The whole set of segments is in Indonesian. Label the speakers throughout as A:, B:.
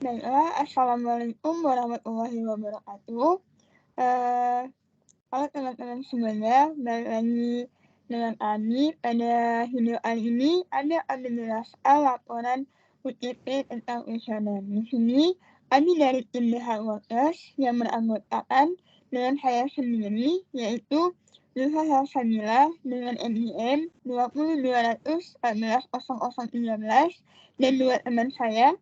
A: Baiklah, Assalamualaikum warahmatullahi wabarakatuh. Eh, Halo teman-teman semuanya, balik lagi dengan Ani. Pada video kali ini, Ani akan menjelaskan laporan UTP tentang kuesioner. Di sini, Ani dari tim The Hardworkers yang beranggotakan dengan saya sendiri, yaitu Luha Salsabila dengan NIM 202140013 dan dua teman saya.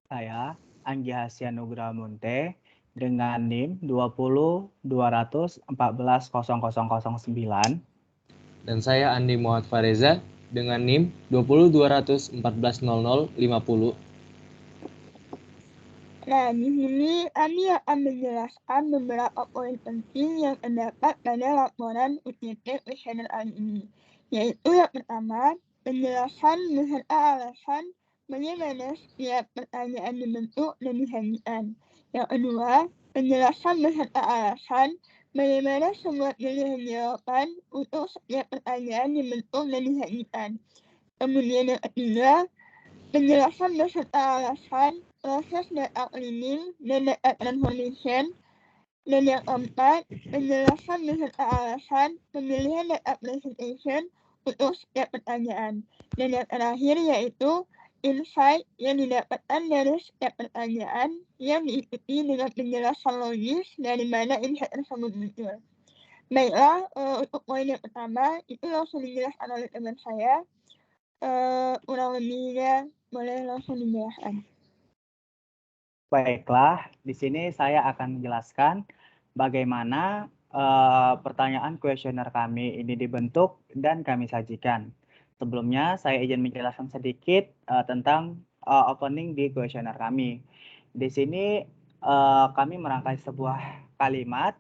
B: Saya Anggi Hasya Nugraha Munte dengan NIM 20214009.
C: Dan saya Andi Muhammad Fareza dengan NIM 2021414050.
A: Nah, di sini kami akan menjelaskan beberapa poin penting yang terdapat pada laporan UTP kuesioner kali ini, yaitu yang pertama, penjelasan beserta alasan bagaimana setiap pertanyaan dibentuk dan disajikan. Yang kedua, penjelasan beserta alasan bagaimana semua pilihan jawaban untuk setiap pertanyaan dibentuk dan disajikan. Kemudian yang ketiga, penjelasan beserta alasan proses data cleaning dan data transformation. Dan yang keempat, penjelasan beserta alasan pemilihan data presentation untuk setiap pertanyaan. Dan yang terakhir yaitu insight yang didapatkan dari setiap pertanyaan yang diikuti dengan penjelasan logis dari mana insight tersebut muncul. Baiklah, untuk poin yang pertama, itu langsung dijelaskan oleh teman saya. Kurang lebihnya boleh langsung dijelaskan.
B: Baiklah, di sini saya akan menjelaskan bagaimana pertanyaan kuesioner kami ini dibentuk dan kami sajikan. Sebelumnya, saya izin menjelaskan sedikit tentang opening di kuesioner kami. Di sini kami merangkai sebuah kalimat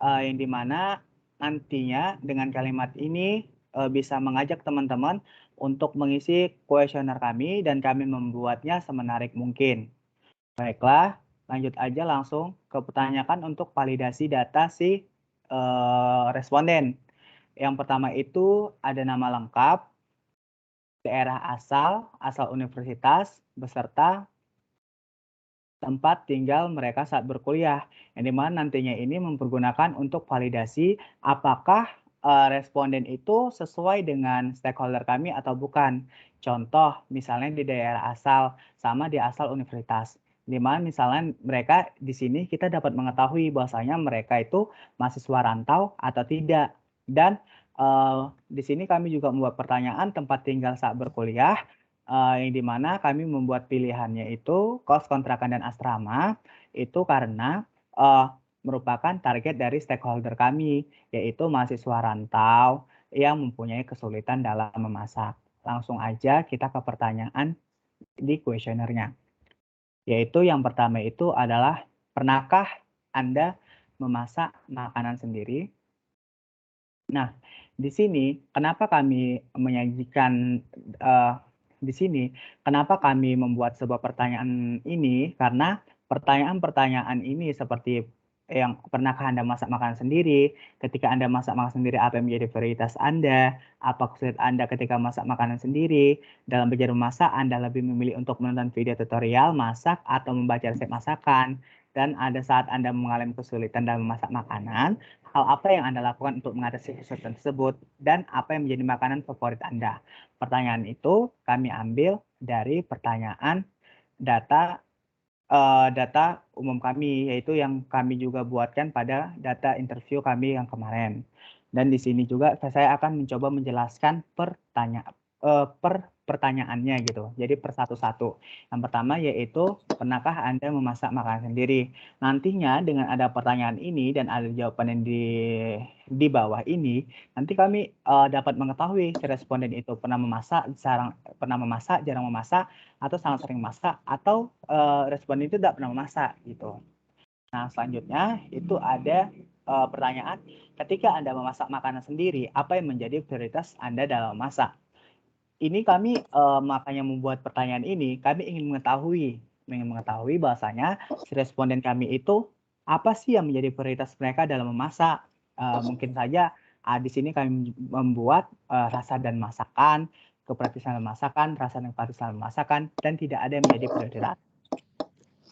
B: yang dimana nantinya dengan kalimat ini bisa mengajak teman-teman untuk mengisi kuesioner kami dan kami membuatnya semenarik mungkin. Baiklah, lanjut aja langsung ke pertanyaan untuk validasi data si responden. Yang pertama itu ada nama lengkap, daerah asal, asal universitas, beserta tempat tinggal mereka saat berkuliah. Yang dimana nantinya ini mempergunakan untuk validasi apakah responden itu sesuai dengan stakeholder kami atau bukan. Contoh, misalnya di daerah asal sama di asal universitas. Di mana misalnya mereka di sini kita dapat mengetahui bahwasanya mereka itu mahasiswa rantau atau tidak. Dan di sini kami juga membuat pertanyaan tempat tinggal saat berkuliah, yang dimana kami membuat pilihannya itu kos kontrakan dan asrama itu karena merupakan target dari stakeholder kami, yaitu mahasiswa rantau yang mempunyai kesulitan dalam memasak. Langsung aja kita ke pertanyaan di kuesionernya. Yaitu yang pertama itu adalah, pernahkah Anda memasak makanan sendiri? Nah, di sini kenapa kami menyajikan di sini, kenapa kami membuat sebuah pertanyaan ini? Karena pertanyaan-pertanyaan ini seperti yang pernahkah Anda masak makanan sendiri? Ketika Anda masak makanan sendiri, apa yang menjadi prioritas Anda? Apa kesulitan Anda ketika masak makanan sendiri? Dalam belajar memasak, Anda lebih memilih untuk menonton video tutorial masak atau membaca resep masakan? Dan ada saat Anda mengalami kesulitan dalam memasak makanan, hal apa yang Anda lakukan untuk mengatasi kesulitan tersebut? Dan apa yang menjadi makanan favorit Anda? Pertanyaan itu kami ambil dari pertanyaan data umum kami, yaitu yang kami juga buatkan pada data interview kami yang kemarin. Dan di sini juga saya akan mencoba menjelaskan pertanyaannya gitu. Jadi per satu-satu. Yang pertama yaitu, pernahkah Anda memasak makanan sendiri? Nantinya dengan ada pertanyaan ini dan ada jawaban yang di bawah ini, nanti kami dapat mengetahui si responden itu pernah memasak, jarang memasak, atau sangat sering masak, atau responden itu tidak pernah memasak gitu. Nah, selanjutnya itu ada pertanyaan, ketika Anda memasak makanan sendiri, apa yang menjadi prioritas Anda dalam memasak? Ini kami makanya membuat pertanyaan ini, kami ingin mengetahui bahwasanya si responden kami itu apa sih yang menjadi prioritas mereka dalam memasak. Mungkin saja di sini kami membuat rasa dan masakan, kepraktisan masakan, rasa dan kepraktisan masakan, dan tidak ada yang menjadi prioritas.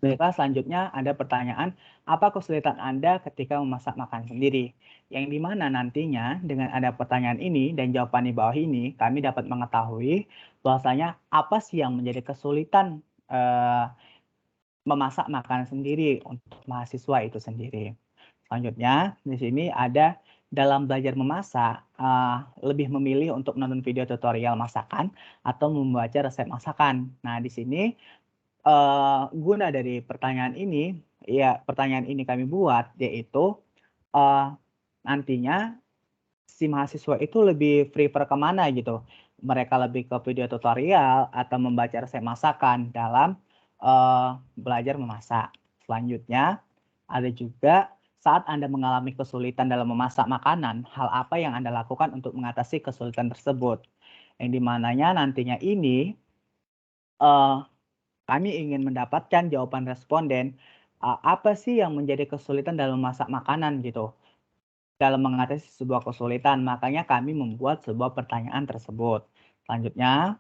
B: Baiklah, selanjutnya ada pertanyaan, apa kesulitan Anda ketika memasak makan sendiri? Yang dimana nantinya dengan ada pertanyaan ini dan jawaban di bawah ini, kami dapat mengetahui bahwasanya apa sih yang menjadi kesulitan memasak makanan sendiri untuk mahasiswa itu sendiri. Selanjutnya, di sini ada dalam belajar memasak, lebih memilih untuk menonton video tutorial masakan atau membaca resep masakan. Nah, di sini guna dari pertanyaan ini, ya pertanyaan ini kami buat yaitu nantinya si mahasiswa itu lebih prefer kemana gitu. Mereka lebih ke video tutorial atau membaca resep masakan dalam belajar memasak. Selanjutnya ada juga saat Anda mengalami kesulitan dalam memasak makanan, hal apa yang Anda lakukan untuk mengatasi kesulitan tersebut? Yang dimananya nantinya ini kami ingin mendapatkan jawaban responden, apa sih yang menjadi kesulitan dalam memasak makanan gitu, dalam mengatasi sebuah kesulitan. Makanya kami membuat sebuah pertanyaan tersebut. Selanjutnya,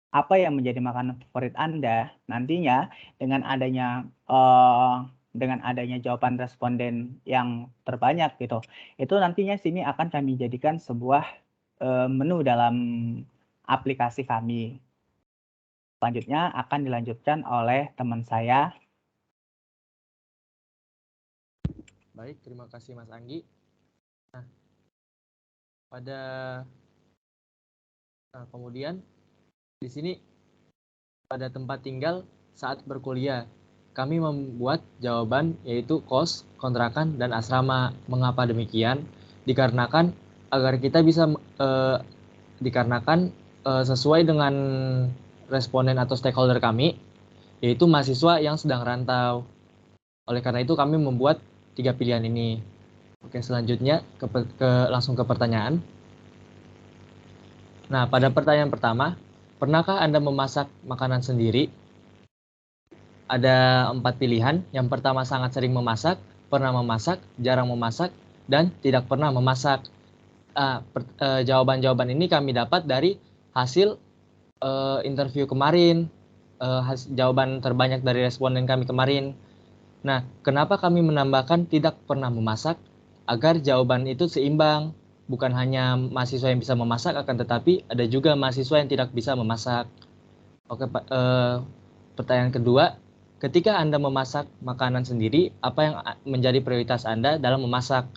B: apa yang menjadi makanan favorit Anda? Nantinya dengan adanya jawaban responden yang terbanyak gitu, itu nantinya sini akan kami jadikan sebuah menu dalam aplikasi kami. Selanjutnya akan dilanjutkan oleh teman saya.
C: Baik, terima kasih Mas Anggi. Kemudian di sini pada tempat tinggal saat berkuliah, kami membuat jawaban yaitu kos, kontrakan, dan asrama. Mengapa demikian? Dikarenakan agar kita bisa sesuai dengan responden atau stakeholder kami, yaitu mahasiswa yang sedang rantau. Oleh karena itu kami membuat 3 pilihan ini. Oke, selanjutnya langsung ke pertanyaan. Nah, pada pertanyaan pertama, pernahkah Anda memasak makanan sendiri? Ada 4 pilihan. Yang pertama, sangat sering memasak, pernah memasak, jarang memasak, dan tidak pernah memasak. Jawaban-jawaban ini kami dapat dari hasil interview kemarin, jawaban terbanyak dari responden kami kemarin. Nah, kenapa kami menambahkan tidak pernah memasak? Agar jawaban itu seimbang. Bukan hanya mahasiswa yang bisa memasak, akan tetapi ada juga mahasiswa yang tidak bisa memasak. Oke, pertanyaan kedua, ketika Anda memasak makanan sendiri, apa yang menjadi prioritas Anda dalam memasak?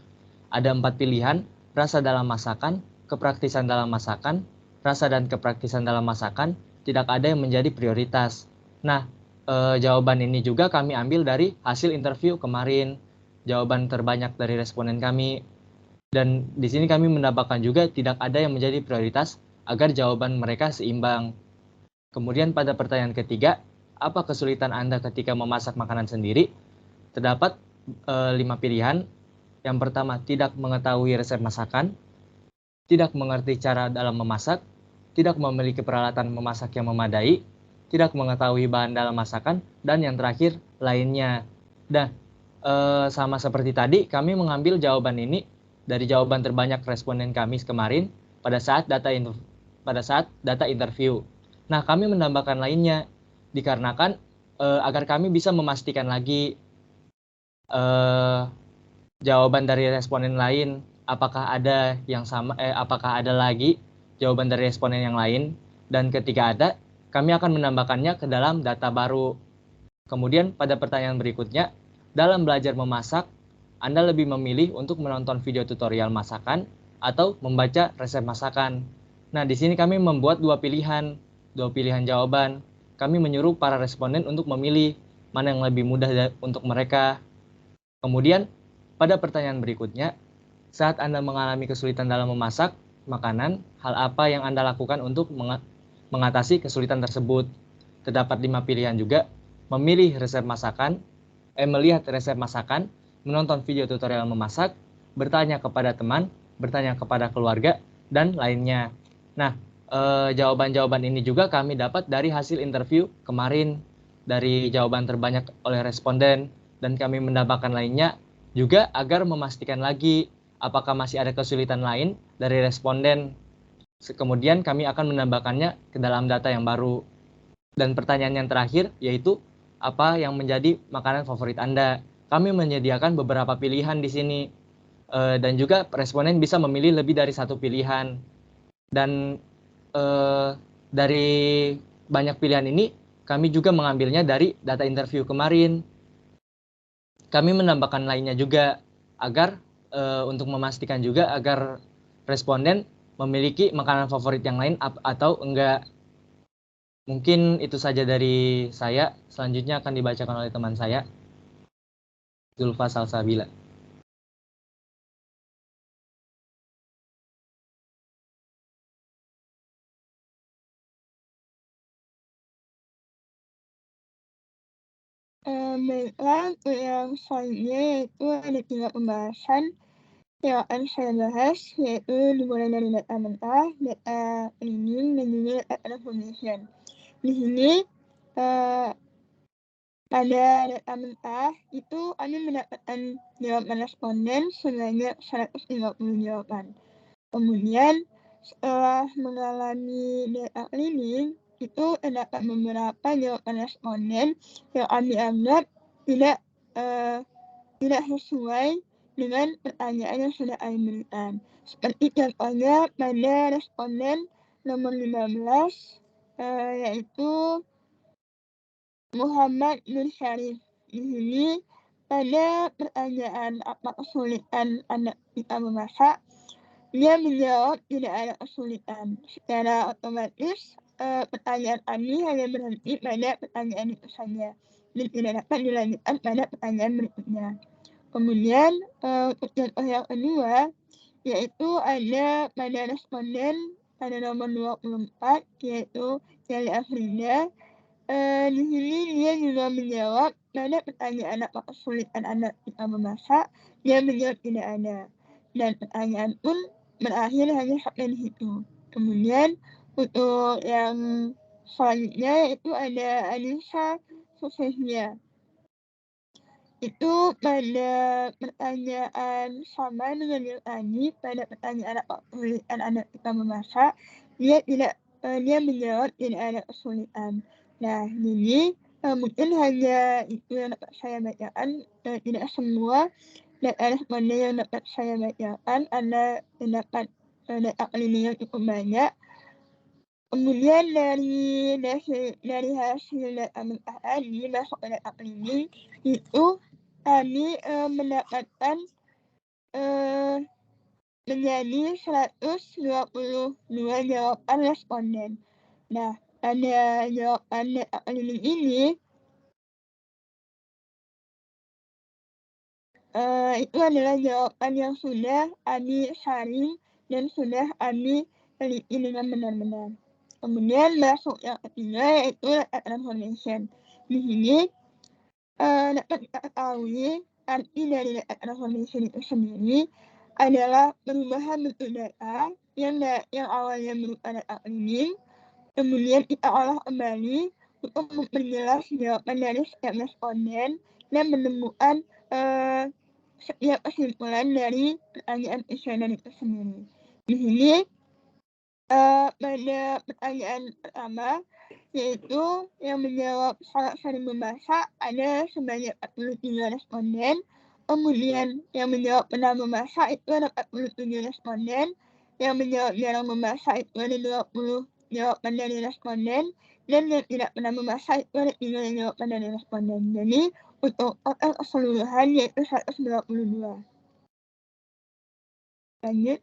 C: Ada 4 pilihan, rasa dalam masakan, kepraktisan dalam masakan, rasa dan kepraktisan dalam masakan, tidak ada yang menjadi prioritas. Nah, jawaban ini juga kami ambil dari hasil interview kemarin, jawaban terbanyak dari responden kami. Dan di sini kami mendapatkan juga tidak ada yang menjadi prioritas agar jawaban mereka seimbang. Kemudian pada pertanyaan ketiga, apa kesulitan Anda ketika memasak makanan sendiri? Terdapat 5 pilihan. Yang pertama, tidak mengetahui resep masakan, tidak mengerti cara dalam memasak, tidak memiliki peralatan memasak yang memadai, tidak mengetahui bahan dalam masakan, dan yang terakhir lainnya. Dan sama seperti tadi, kami mengambil jawaban ini dari jawaban terbanyak responden kami kemarin pada saat data interview. Nah, kami menambahkan lainnya dikarenakan agar kami bisa memastikan lagi jawaban dari responden lain, apakah ada yang sama, apakah ada lagi jawaban dari responden yang lain, dan ketika ada, kami akan menambahkannya ke dalam data baru. Kemudian pada pertanyaan berikutnya, dalam belajar memasak, Anda lebih memilih untuk menonton video tutorial masakan atau membaca resep masakan. Nah, di sini kami membuat dua pilihan jawaban. Kami menyuruh para responden untuk memilih mana yang lebih mudah untuk mereka. Kemudian, pada pertanyaan berikutnya, saat Anda mengalami kesulitan dalam memasak makanan, hal apa yang Anda lakukan untuk mengatasi kesulitan tersebut? Terdapat 5 pilihan juga, melihat resep masakan, menonton video tutorial memasak, bertanya kepada teman, bertanya kepada keluarga, dan lainnya. Nah, jawaban-jawaban ini juga kami dapat dari hasil interview kemarin, dari jawaban terbanyak oleh responden, dan kami mendapatkan lainnya juga agar memastikan lagi apakah masih ada kesulitan lain dari responden. Kemudian kami akan menambahkannya ke dalam data yang baru. Dan pertanyaan yang terakhir yaitu, apa yang menjadi makanan favorit Anda. Kami menyediakan beberapa pilihan di sini. Dan juga responden bisa memilih lebih dari satu pilihan. Dan dari banyak pilihan ini, kami juga mengambilnya dari data interview kemarin. Kami menambahkan lainnya juga agar untuk memastikan juga agar responden memiliki makanan favorit yang lain atau enggak. Mungkin itu saja dari saya. Selanjutnya akan dibacakan oleh teman saya, Zulfa Salsabila.
A: Baiklah, untuk yang selanjutnya yaitu ada 3 pembahasan yang akan saya bahas, yaitu dimulai dari data mentah, data cleaning, dan juga data transformation. Di sini pada data mentah itu kami mendapatkan jawaban responden sebanyak 150 jawaban. Kemudian setelah mengalami data cleaning, itu terdapat beberapa jawaban responden yang kami anggap tidak sesuai dengan pertanyaan yang sudah kami berikan. Seperti contohnya pada responden nomor 15, yaitu Muhammad Nur Syarif. Di sini pada pertanyaan apa kesulitan anak kita memasak, dia menjawab tidak ada kesulitan. Secara otomatis pertanyaan kami hanya berhenti pada pertanyaan itu saja dan tidak dapat dilanjutkan pada pertanyaan berikutnya. Kemudian untuk contoh yang kedua, yaitu ada pada responden pada nomor 24, yaitu Yali Afrida. Di sini dia juga menjawab pada pertanyaan apa kesulitan anak kita memasak, dia menjawab tidak ada. Dan pertanyaan pun berakhir hanya sampai di situ. Kemudian untuk yang selanjutnya yaitu ada Anissa Suksesnya. Itu pada pertanyaan sama dengan yang tadi, pada pertanyaan apa kesulitan anak kita memasak, dia menjawab tidak ada kesulitan. Nah, jadi mungkin hanya itu yang dapat saya bacakan, tidak semua data responden yang dapat saya bacakan, Anda mendapat data cleaning yang cukup banyak. Kemudian dari hasil data mentah tadi masuk ke data cleaning, itu kami mendapatkan menjadi 122 jawaban responden. Nah, pada jawaban data cleaning ini itu adalah jawaban yang sudah kami saring dan sudah kami teliti dengan benar-benar. Kemudian masuk yang ketiga yaitu data transformation. Di sini dapat kita ketahui arti dari data transformation itu sendiri adalah perubahan bentuk data yang awalnya berupa data cleaning, kemudian kita olah kembali untuk memperjelas jawaban dari setiap responden dan menemukan setiap kesimpulan dari pertanyaan kuesioner itu sendiri. Di sini pada pertanyaan pertama, yaitu yang menjawab sangat sering memasak ada sebanyak 43 responden. Kemudian yang menjawab pernah memasak itu ada 47 responden. Yang menjawab jarang memasak itu ada 20 jawaban dari responden. Dan yang tidak pernah memasak itu ada 3 jawaban dari responden. Jadi untuk total keseluruhan yaitu 122. Lanjut.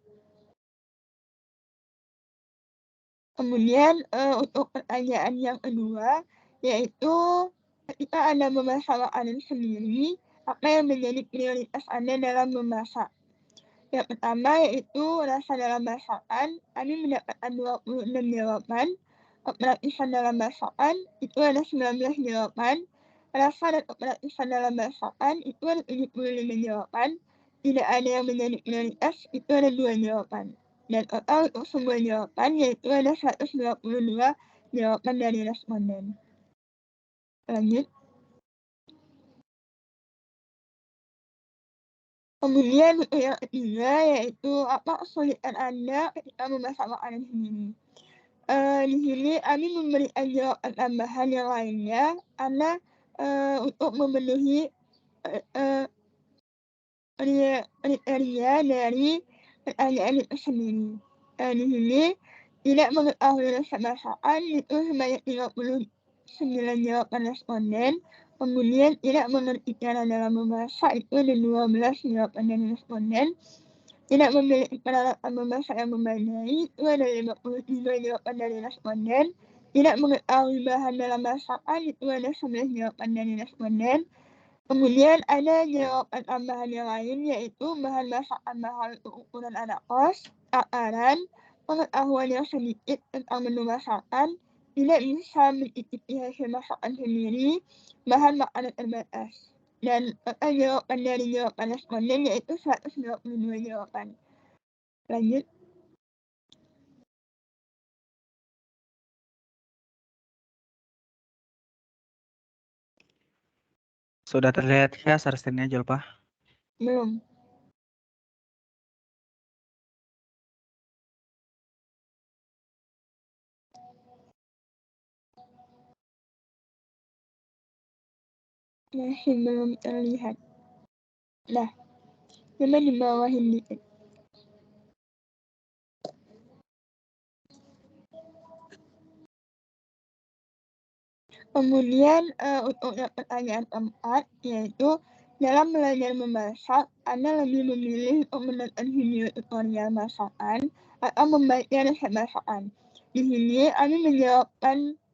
A: Kemudian untuk pertanyaan yang kedua, yaitu ketika Anda memasak makanan sendiri, apa yang menjadi prioritas Anda dalam memasak? Yang pertama yaitu rasa dalam masakan, kami mendapatkan 26 jawaban. Kepraktisan dalam masakan itu ada 19 jawaban. Rasa dan kepraktisan dalam masakan itu ada 75 jawaban. Tidak ada yang menjadi prioritas itu ada 2 jawaban. Dan total untuk semua jawaban yaitu ada 122 jawaban dari responden. Lanjut. Kemudian untuk yang ketiga yaitu apa kesulitan Anda ketika memasak makanan sendiri. Di sini kami memberikan jawaban tambahan yang lainnya karena untuk memenuhi kriteria dari pertanyaan itu sendiri. Di sini tidak mengetahui kebangsaan itu sebanyak 39 jawaban responden, kemudian tidak mengerti cara dalam membaca itu ada 12 jawaban dari responden, tidak memiliki peralatan membaca yang memadai itu ada 53 jawaban dari responden, tidak mengetahui bahan dalam bacaan itu ada 11 jawaban dari responden. Kemudian ada jawaban tambahan yang lain yaitu bahan bacaan mahal untuk ukuran anak kos, takaran, pengetahuan yang sedikit tentang menu masakan, tidak bisa mencicipi hasil masakan sendiri, bahan makanan terbatas. Dan total jawaban dari jawaban responden yaitu 122 jawaban. Lanjut.
B: Sudah terlihat ya sarsennya, Julpa?
A: Belum. Masih belum terlihat. Nah, coba di bawahin dikit. Kemudian untuk pertanyaan keempat yaitu dalam belajar memasak, Anda lebih memilih untuk menonton video tutorial masakan atau membaca resep masakan. Di sini Anda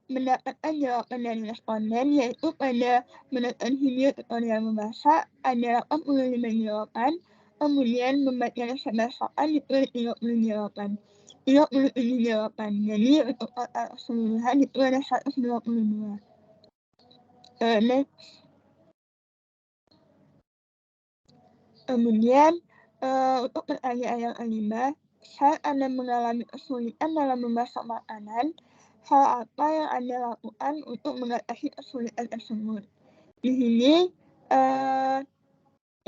A: mendapatkan jawaban dari responden yaitu pada menonton video tutorial memasak ada 85 jawaban, kemudian membaca resep masakan itu 30 jawaban. 37 jawaban. Jadi untuk total keseluruhan itu ada 122. Next. Kemudian untuk pertanyaan yang kelima, saat Anda mengalami kesulitan dalam memasak makanan, hal apa yang Anda lakukan untuk mengatasi kesulitan tersebut? Di sini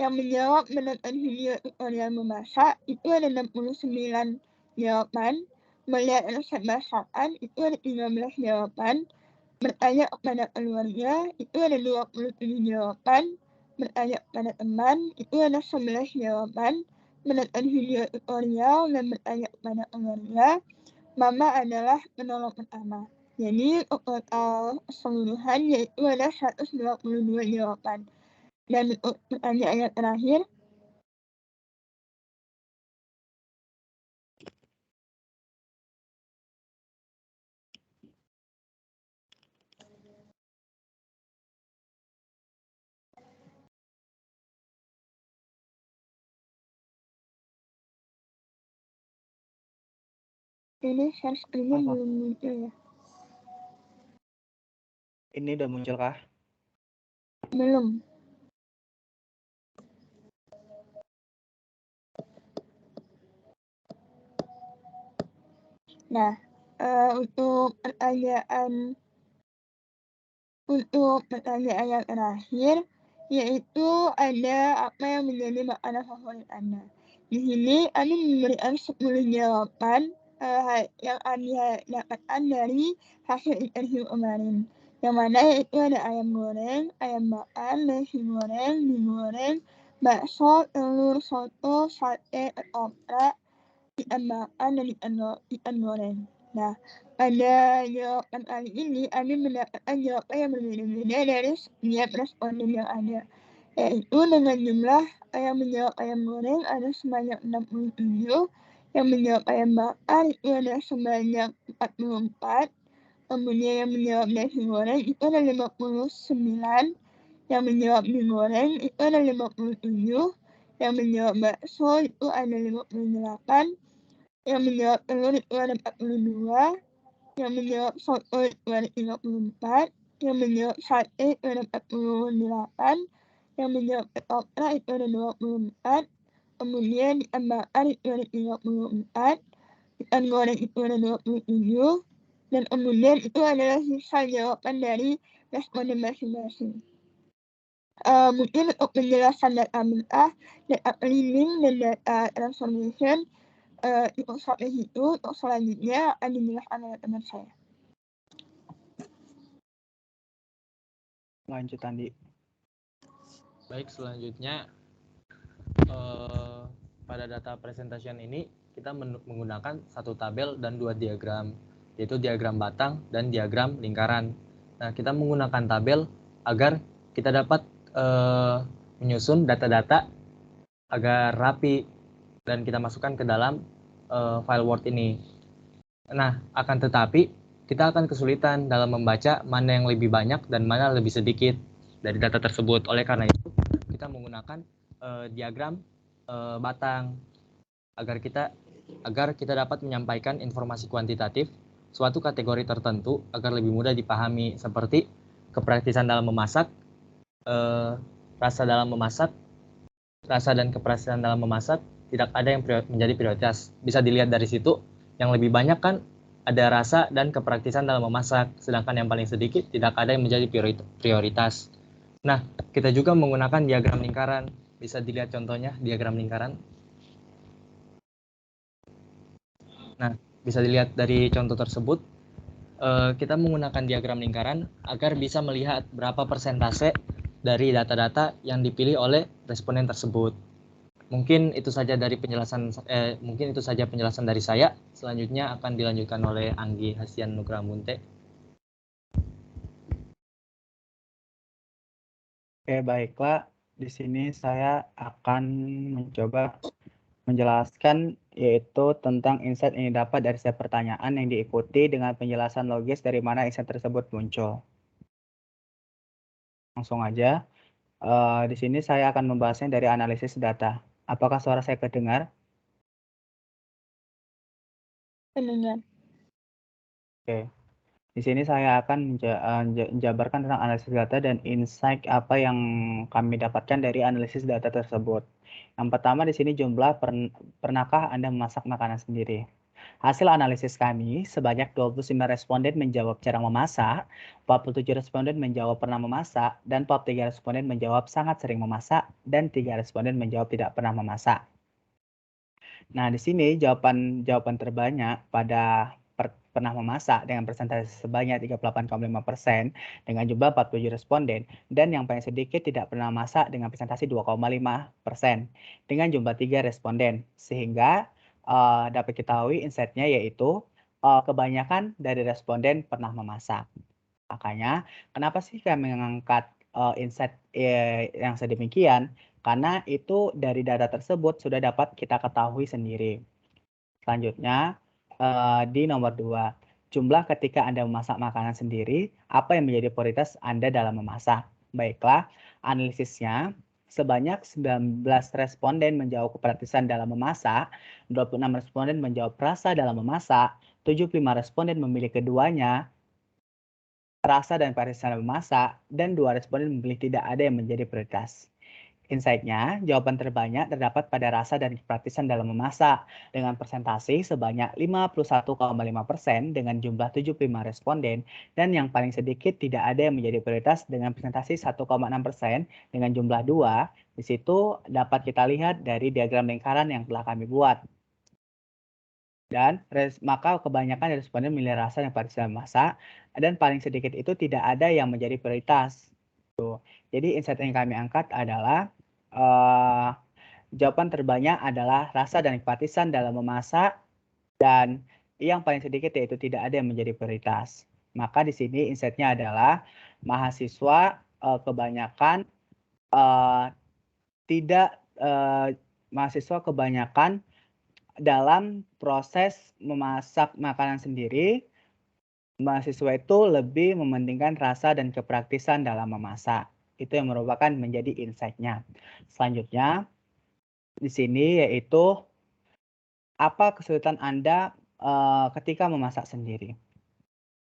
A: yang menjawab menonton video tutorial memasak itu ada 69 jawaban, melihat resep masakan itu ada 13 jawaban, bertanya kepada keluarga itu ada 27 jawaban, bertanya kepada teman itu ada 11 jawaban, menonton video tutorial dan bertanya kepada keluarga, mama adalah penolong pertama. Jadi total keseluruhan yaitu ada 122 jawaban. Dan untuk pertanyaan yang terakhir, ini share screen-nya
B: Apa?
A: belum muncul ya?
B: Ini udah muncul kah?
A: Belum. Nah, untuk pertanyaan yang terakhir, yaitu ada apa yang menjadi makanan favorit Anda. Di sini Anda memberikan 10 jawaban yang Anda dapatkan dari hasil interview kemarin. Yang mana itu ada ayam goreng, ayam bakar, nasi goreng, mie goreng, bakso, telur, soto, sate, ketoprak, ikan bakar, dan ikan goreng. Nah, pada jawaban kali ini, Anda mendapatkan jawaban yang berbeda-beda dari setiap responden yang ada. Yaitu dengan jumlah yang menjawab ayam goreng ada sebanyak 67, yang menjawab ayam bakar itu ada sebanyak 44, kemudian yang menjawab nasi goreng itu ada 59, yang menjawab mie goreng itu ada 57, yang menjawab bakso itu ada 58, yang menjawab telur itu ada 42, yang menjawab soto itu ada 34, yang menjawab sate itu ada 48, yang menjawab ketoprak itu ada 24, kemudian ikan bakar itu ada 34, ikan goreng itu ada 27, dan kemudian itu adalah sisa jawaban dari responden masing-masing. Mungkin untuk penjelasan data mentah, data cleaning, dan data transformation untuk sampai situ, untuk selanjutnya akan dijelaskan oleh teman saya.
B: Lanjut Andi.
C: Baik, selanjutnya pada data presentation ini kita menggunakan satu tabel dan dua diagram, yaitu diagram batang dan diagram lingkaran. Nah, kita menggunakan tabel agar kita dapat menyusun data-data agar rapi dan kita masukkan ke dalam file Word ini. Nah, akan tetapi kita akan kesulitan dalam membaca mana yang lebih banyak dan mana lebih sedikit dari data tersebut. Oleh karena itu, kita menggunakan diagram batang agar kita dapat menyampaikan informasi kuantitatif suatu kategori tertentu agar lebih mudah dipahami, seperti kepraktisan dalam memasak, rasa dan kepraktisan dalam memasak tidak ada yang menjadi prioritas. Bisa dilihat dari situ, yang lebih banyak kan ada rasa dan kepraktisan dalam memasak, sedangkan yang paling sedikit tidak ada yang menjadi prioritas. Nah, kita juga menggunakan diagram lingkaran. Bisa dilihat contohnya diagram lingkaran. Nah, bisa dilihat dari contoh tersebut, kita menggunakan diagram lingkaran agar bisa melihat berapa persentase dari data-data yang dipilih oleh responden tersebut. Mungkin itu saja penjelasan dari saya. Selanjutnya akan dilanjutkan oleh Anggi Hasian Nugraha Munte.
B: Oke, baiklah. Di sini saya akan mencoba menjelaskan yaitu tentang insight yang didapat dari setiap pertanyaan yang diikuti dengan penjelasan logis dari mana insight tersebut muncul. Langsung aja. Di sini saya akan membahasnya dari analisis data. Apakah suara saya kedengar?
A: Pendengar.
B: Oke. Di sini saya akan menjabarkan tentang analisis data dan insight apa yang kami dapatkan dari analisis data tersebut. Yang pertama di sini jumlah pernahkah Anda memasak makanan sendiri? Hasil analisis kami, sebanyak 29 responden menjawab jarang memasak, 47 responden menjawab pernah memasak, dan 43 responden menjawab sangat sering memasak, dan 3 responden menjawab tidak pernah memasak. Nah, di sini jawaban terbanyak pada pernah memasak dengan persentase sebanyak 38,5% dengan jumlah 47 responden, dan yang paling sedikit tidak pernah memasak dengan persentase 2,5% dengan jumlah 3 responden. Sehingga dapat diketahui insight-nya yaitu kebanyakan dari responden pernah memasak. Makanya, kenapa sih kami mengangkat insight yang sedemikian? Karena itu dari data tersebut sudah dapat kita ketahui sendiri. Selanjutnya, di nomor 2, jumlah ketika Anda memasak makanan sendiri, apa yang menjadi prioritas Anda dalam memasak? Baiklah, analisisnya sebanyak 19 responden menjawab kepraktisan dalam memasak, 26 responden menjawab rasa dalam memasak, 75 responden memilih keduanya, rasa dan kepraktisan dalam memasak, dan 2 responden memilih tidak ada yang menjadi prioritas. Insight-nya, jawaban terbanyak terdapat pada rasa dan kepraktisan dalam memasak dengan persentase sebanyak 51,5% dengan jumlah 75 responden, dan yang paling sedikit tidak ada yang menjadi prioritas dengan persentase 1,6% dengan jumlah 2. Di situ dapat kita lihat dari diagram lingkaran yang telah kami buat. Dan maka kebanyakan responden memilih rasa dan kepraktisan memasak, dan paling sedikit itu tidak ada yang menjadi prioritas. Jadi insight yang kami angkat adalah jawaban terbanyak adalah rasa dan kepraktisan dalam memasak, dan yang paling sedikit yaitu tidak ada yang menjadi prioritas. Maka di sini insight-nya adalah mahasiswa kebanyakan dalam proses memasak makanan sendiri, mahasiswa itu lebih mementingkan rasa dan kepraktisan dalam memasak. Itu yang merupakan menjadi insight-nya. Selanjutnya, di sini yaitu apa kesulitan Anda ketika memasak sendiri?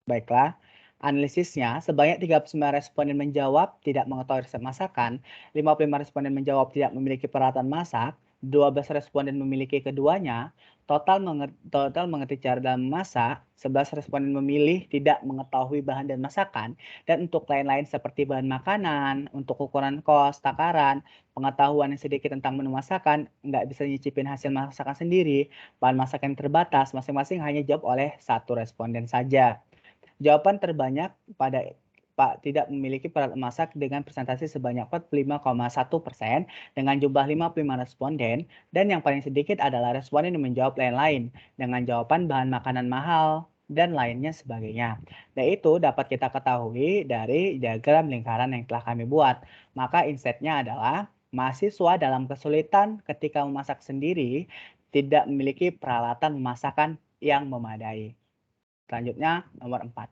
B: Baiklah, analisisnya sebanyak 39 responden menjawab tidak mengetahui resep masakan, 55 responden menjawab tidak memiliki peralatan masak, 12 responden memiliki keduanya, total mengerti cara dalam memasak, 11 responden memilih tidak mengetahui bahan dan masakan, dan untuk lain-lain seperti bahan makanan, untuk ukuran kos, takaran, pengetahuan yang sedikit tentang menu masakan, nggak bisa nyicipin hasil masakan sendiri, bahan masakan yang terbatas, masing-masing hanya jawab oleh satu responden saja. Jawaban terbanyak tidak memiliki peralatan memasak dengan presentasi sebanyak 45,1% dengan jumlah 55 responden, dan yang paling sedikit adalah responden yang menjawab lain-lain dengan jawaban bahan makanan mahal dan lainnya sebagainya. Dan itu dapat kita ketahui dari diagram lingkaran yang telah kami buat. Maka insight-nya adalah mahasiswa dalam kesulitan ketika memasak sendiri tidak memiliki peralatan memasakan yang memadai. Selanjutnya, nomor 4.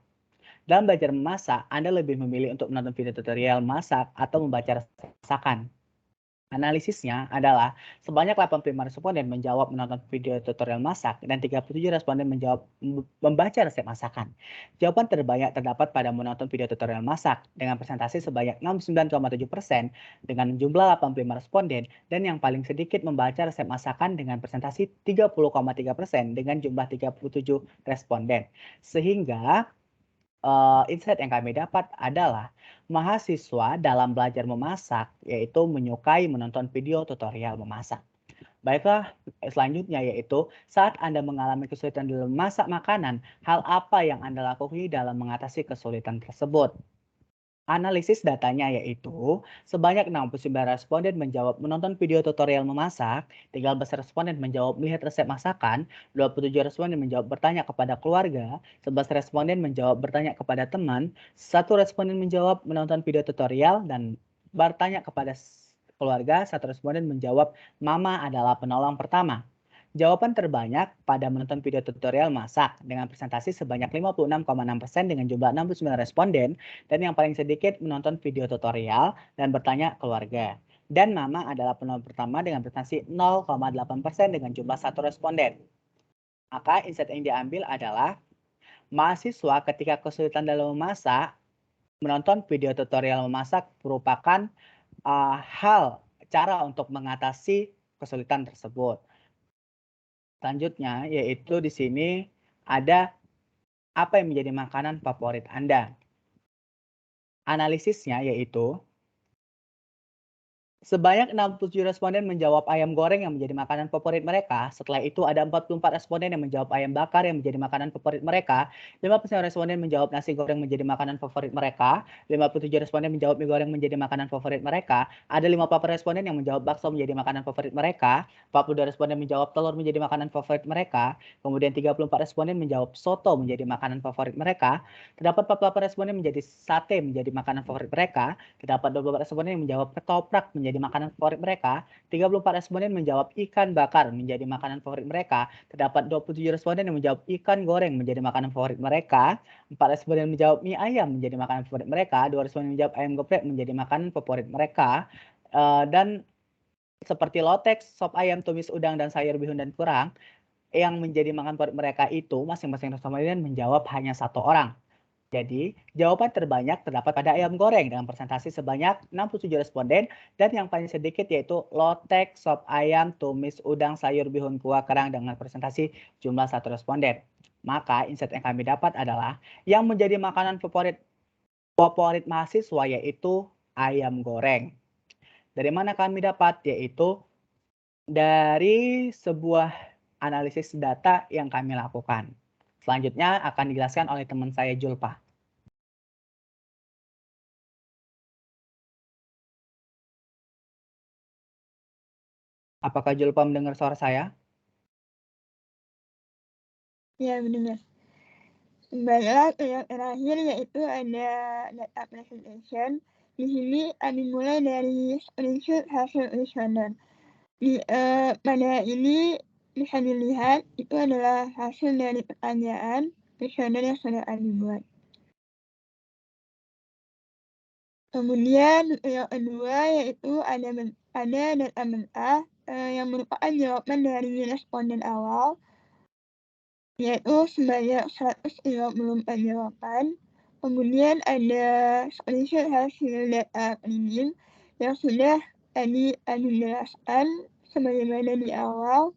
B: Dalam belajar memasak, Anda lebih memilih untuk menonton video tutorial masak atau membaca resep masakan. Analisisnya adalah sebanyak 85 responden menjawab menonton video tutorial masak dan 37 responden menjawab membaca resep masakan. Jawaban terbanyak terdapat pada menonton video tutorial masak dengan presentasi sebanyak 69,7% dengan jumlah 85 responden, dan yang paling sedikit membaca resep masakan dengan presentasi 30,3% dengan jumlah 37 responden. Sehingga insight yang kami dapat adalah mahasiswa dalam belajar memasak yaitu menyukai menonton video tutorial memasak. Baiklah, selanjutnya yaitu saat Anda mengalami kesulitan dalam memasak makanan, hal apa yang Anda lakukan dalam mengatasi kesulitan tersebut? Analisis datanya yaitu sebanyak 69 responden menjawab menonton video tutorial memasak, 13 responden menjawab melihat resep masakan, 27 responden menjawab bertanya kepada keluarga, 11 responden menjawab bertanya kepada teman, 1 responden menjawab menonton video tutorial dan bertanya kepada keluarga, 1 responden menjawab mama adalah penolong pertama. Jawaban terbanyak pada menonton video tutorial masak dengan presentasi sebanyak 56,6% dengan jumlah 69 responden, dan yang paling sedikit menonton video tutorial dan bertanya keluarga. Dan mama adalah penolong pertama dengan presentasi 0,8% dengan jumlah 1 responden. Maka insight yang diambil adalah mahasiswa ketika kesulitan dalam memasak, menonton video tutorial memasak merupakan cara untuk mengatasi kesulitan tersebut. Selanjutnya yaitu di sini ada apa yang menjadi makanan favorit Anda. Analisisnya yaitu sebanyak 67 responden menjawab ayam goreng yang menjadi makanan favorit mereka. Setelah itu ada 44 responden yang menjawab ayam bakar yang menjadi makanan favorit mereka. 50% responden menjawab nasi goreng menjadi makanan favorit mereka. 57 responden menjawab mie goreng menjadi makanan favorit mereka. Ada 50 responden yang menjawab bakso menjadi makanan favorit mereka. 42 responden menjawab telur menjadi makanan favorit mereka. Kemudian 34 responden menjawab soto menjadi makanan favorit mereka. Terdapat 48 responden menjadi sate menjadi makanan favorit mereka. Terdapat 24 responden yang menjawab ketoprak menjadi makanan favorit mereka, 34 responden menjawab ikan bakar menjadi makanan favorit mereka, terdapat 27 responden yang menjawab ikan goreng menjadi makanan favorit mereka, 4 responden menjawab mie ayam menjadi makanan favorit mereka, 2 responden menjawab ayam geprek menjadi makanan favorit mereka, dan seperti lotek, sop ayam, tumis udang, dan sayur bihun dan kurang, yang menjadi makanan favorit mereka itu masing-masing responden menjawab hanya 1 orang. Jadi, jawaban terbanyak terdapat pada ayam goreng dengan presentasi sebanyak 67 responden, dan yang paling sedikit yaitu lotek, sop ayam, tumis udang, sayur bihun, kuah kerang dengan presentasi jumlah 1 responden. Maka insight yang kami dapat adalah yang menjadi makanan favorit mahasiswa yaitu ayam goreng. Dari mana kami dapat? Yaitu dari sebuah analisis data yang kami lakukan. Selanjutnya akan dijelaskan oleh teman saya Julpa. Apakah Julpa mendengar suara saya?
A: Ya, mendengar. Baiklah, yang terakhir yaitu ada data presentation. Di sini dimulai dari screenshot hasil kuesioner. Pada ini bisa dilihat itu adalah hasil dari pertanyaan kuesioner yang sudah dibuat. Kemudian yang kedua yaitu ada data mentah yang merupakan jawaban dari responden awal, yaitu sebanyak 154 jawaban. Kemudian ada screenshot hasil data premium yang sudah tadi dijelaskan sebagaimana di awal.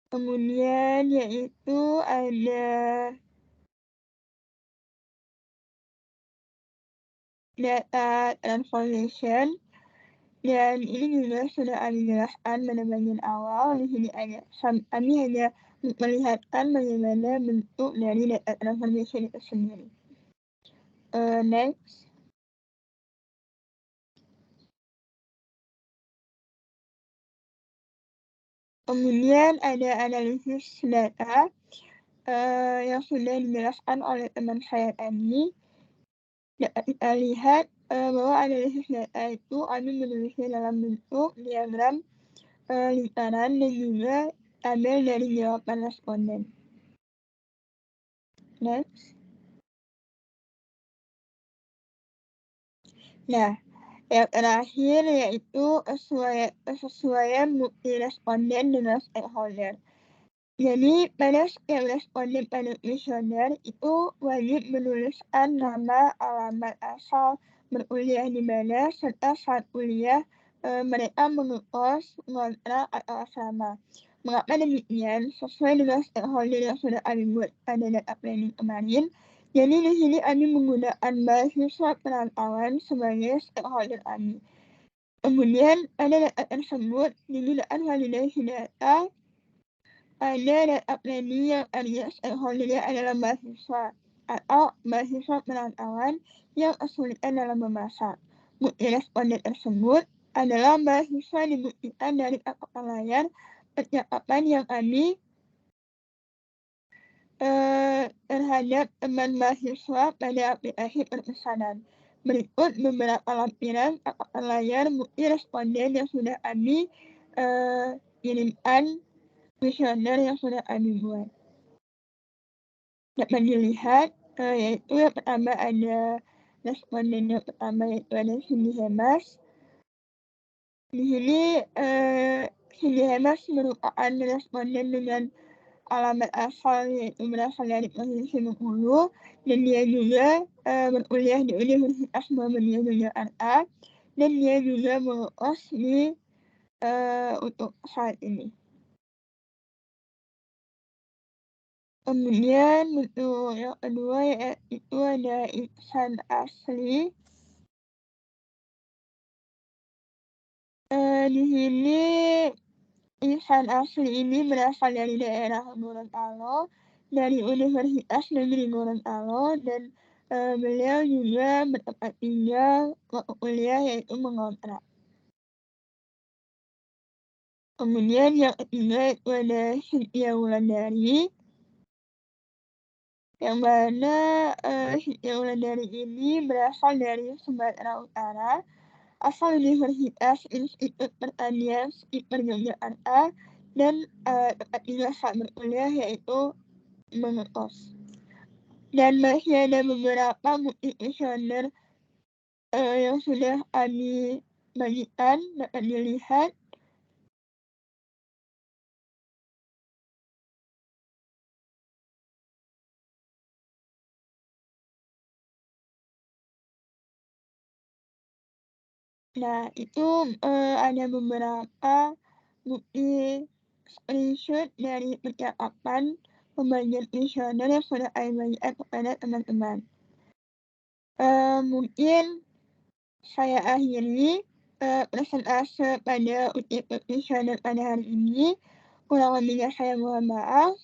A: Kemudian yaitu ada data transformation, dan ini juga sudah dijelaskan pada bagian awal. Di sini kami hanya melihatkan bagaimana bentuk dari data transformation itu sendiri. Next. Kemudian ada analisis data yang sudah dijelaskan oleh teman saya tadi. Dapat kita lihat bahwa analisis data itu kami menulisnya dalam bentuk diagram lingkaran dan juga tabel dari jawaban responden. Next. Nah, yang terakhir yaitu kesesuaian bukti responden dengan stakeholder. Jadi, pada setiap responden pada kuesioner itu wajib menuliskan nama, alamat asal, berkuliah di mana, serta saat kuliah mereka mengekos, ngontrak, atau asrama. Mengapa demikian? Sesuai dengan stakeholder yang sudah kami buat pada data planning kemarin. Jadi di sini kami menggunakan mahasiswa perantauan sebagai stakeholder kami. Kemudian pada data tersebut digunakan validasi data pada data planning yang artinya stakeholder-nya adalah mahasiswa atau mahasiswa perantauan yang kesulitan dalam memasak. Bukti responden tersebut adalah mahasiswa dibuktikan dari catatan layar percakapan yang kami terhadap teman mahasiswa pada aplikasi perpesanan. Berikut beberapa lampiran catatan layar bukti responden yang sudah kami kirimkan kuesioner yang sudah kami buat. Dapat dilihat yaitu yang pertama ada responden yang pertama yaitu ada Cindy Hemas. Di sini Cindy Hemas merupakan responden dengan alamat asal yaitu berasal dari provinsi Bengkulu dan dia juga berkuliah di Universitas Muhammadiyah Yogyakarta dan dia juga mengekos di untuk saat ini. Kemudian untuk yang kedua yaitu ada Ihsan Asli. Di sini Ihsan Asli ini berasal dari daerah Gorontalo, dari Universitas Negeri Gorontalo dan beliau juga bertempat tinggal waktu kuliah yaitu mengontrak. Kemudian yang ketiga itu ada Cynthia Wulandari. Yang mana Cynthia Wulandari ini berasal dari Sumatera Utara, asal Universitas Institut Pertanian Stiper Yogyakarta dan tempat tinggal saat berkuliah yaitu mengekos. Dan masih ada beberapa bukti kuesioner yang sudah kami bagikan dapat dilihat. Nah, itu ada beberapa bukti screenshot dari percakapan pembagian kuesioner yang sudah kami bagikan kepada teman-teman. Mungkin saya akhiri presentase pada UTP kuesioner pada hari ini. Kurang lebihnya saya mohon maaf.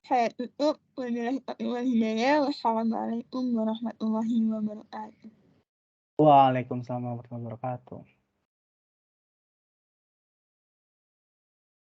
A: Saya tutup. Wabillahi taufiq wal hidayah. Wassalamualaikum warahmatullahi wabarakatuh.
B: Waalaikumsalam warahmatullahi wabarakatuh.